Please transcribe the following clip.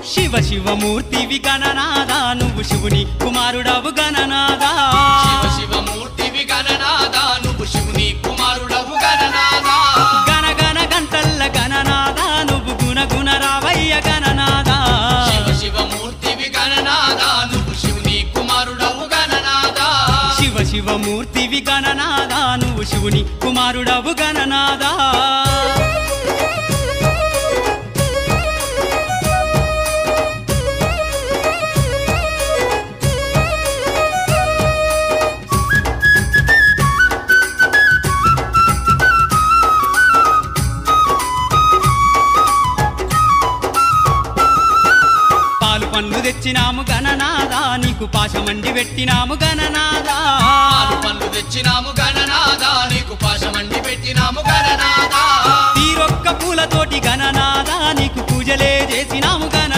శివ శివమూర్తివి గణనాదా నువ్వు శివుని కుమారుడవు గణనాదా శివ శివమూర్తివి గణనాదా నువ్వు శివుని కుమారుడవు గణనాదా గణ గణ గంటల్ల గణనాదా నువ్వు గుణ గుణ రావయ్య గణనాదా శివ శివమూర్తివి గణనాదా నువ్వు శివుని కుమారుడవు గణనాదా శివ శివమూర్తివి గణనాదా నువ్వు శివుని కుమారుడవు గణనాదా పండ్లు తెచ్చినాము గణనాదా నీకు పాశమండి పెట్టినాము గణనాదా పాలు పండ్లు తెచ్చినాము గణనాదా నీకు పాశమండి పెట్టినాము గణనాదా తీరొక్క పూలతోటి గణనాదా నీకు పూజలే చేసినాము గణనాదా